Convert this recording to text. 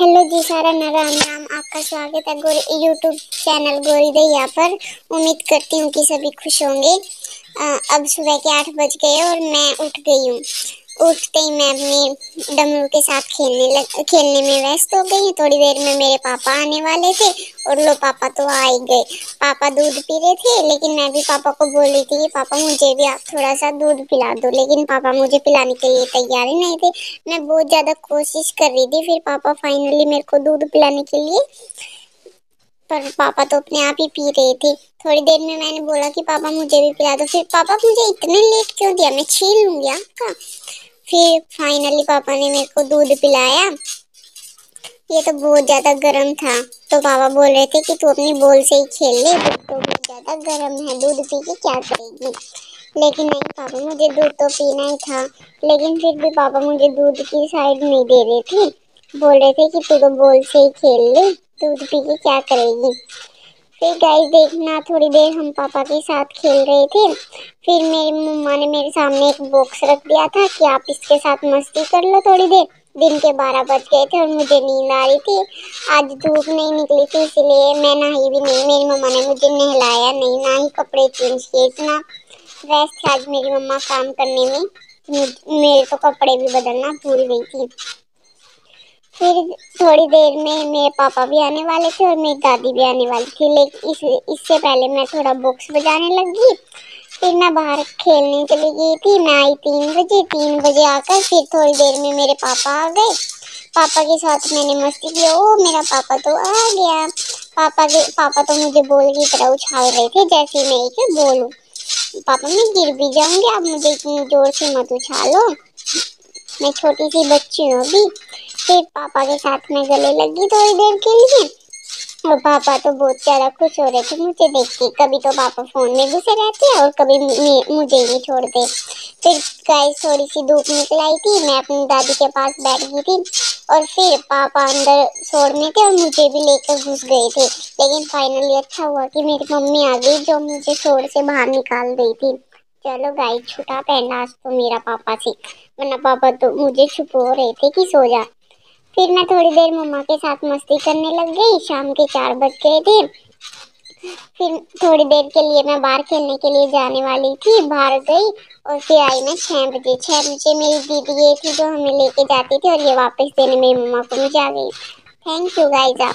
Hello जी, सारा राम राम। आपका स्वागत है यूट्यूब चैनल गोरी दैया पर। उम्मीद करती हूँ कि सभी खुश होंगे। अब सुबह के 8 बज गए और मैं उठ गई हूँ। उठते ही मैं अपनी डमरू के साथ खेलने में व्यस्त हो गई। थोड़ी देर में मेरे पापा आने वाले थे और लो पापा तो आ ही गए। पापा दूध पी रहे थे, लेकिन मैं भी पापा को बोल रही थी कि पापा मुझे भी आप थोड़ा सा दूध पिला दो, लेकिन पापा मुझे पिलाने के लिए तैयार ही नहीं थे। मैं बहुत ज्यादा कोशिश कर रही थी, फिर पापा फाइनली मेरे को दूध पिलाने के लिए, पर पापा तो अपने आप ही पी रहे थे। थोड़ी देर में मैंने बोला कि पापा मुझे भी पिला दो, फिर पापा मुझे इतने लेट क्यों दिया, मैं छीन लूंगी आपका। फिर फाइनली पापा ने मेरे को दूध पिलाया। ये तो बहुत ज्यादा गर्म था, तो पापा बोल रहे थे कि तू अपनी बोल से ही खेल ले, दूध तो बहुत ज्यादा गर्म है, दूध पी के क्या करेगी। लेकिन नहीं पापा, मुझे दूध तो पीना ही था। लेकिन फिर भी पापा मुझे दूध की साइड नहीं दे रहे थे, बोल रहे थे कि तू तो बोल से ही खेल ले, दूध पी के क्या करेगी। फिर गाइस देखना, थोड़ी देर हम पापा के साथ खेल रहे थे। फिर मेरी मम्मा ने मेरे सामने एक बॉक्स रख दिया था कि आप इसके साथ मस्ती कर लो थोड़ी देर। दिन के 12 बज गए थे और मुझे नींद आ रही थी। आज धूप नहीं निकली थी, इसलिए मैं नहाई भी नहीं। मेरी मम्मा ने मुझे नहलाया नहीं, ना ही कपड़े चेंज किए। इतना व्यस्त आज मेरी मम्मा काम करने में, मेरे तो कपड़े भी बदलना भूल गई थी। फिर थोड़ी देर में मेरे पापा भी आने वाले थे और मेरी दादी भी आने वाली थी, लेकिन इससे पहले मैं थोड़ा बॉक्स बजाने लगी। फिर मैं बाहर खेलने चली गई थी। मैं आई 3 बजे आकर फिर थोड़ी देर में मेरे पापा आ गए। पापा के साथ मैंने मस्ती की। ओ मेरा पापा तो आ गया। पापा तो मुझे बोल की तरह उछाल रहे थे, जैसे मैं एक बोलूं। पापा मैं गिर भी जाऊंगी, आप मुझे इतनी जोर से मत उछालो, मैं छोटी सी बच्ची हूँ अभी। फिर पापा के साथ में गले लगी थोड़ी देर के लिए, और पापा तो बहुत ज्यादा खुश हो रहे थे मुझे देख के। कभी तो पापा फोन में घुसे रहते हैं और कभी मुझे ही नहीं छोड़ते। फिर गाइस थोड़ी सी धूप निकल आई थी, मैं अपनी दादी के पास बैठ गई थी और फिर पापा अंदर शोर में थे और मुझे भी लेकर घुस गए थे। लेकिन फाइनली अच्छा हुआ कि मेरी मम्मी आ गई, जो मुझे शोर से बाहर निकाल गई थी। चलो गाइस, छुटा पहना आज तो मेरा पापा से, वरना पापा तो मुझे छुप हो रहे थे कि सो जा। फिर मैं थोड़ी देर मम्मा के साथ मस्ती करने लग गई। शाम के 4 बज गए थे। फिर थोड़ी देर के लिए मैं बाहर खेलने के लिए जाने वाली थी, बाहर गई और फिर आई मैं 6 बजे। 6 बजे मेरी दीदी ये थी जो हमें लेके जाती थी, और ये वापस देने मेरी मम्मा को मुझे आ गई। Thank you guys.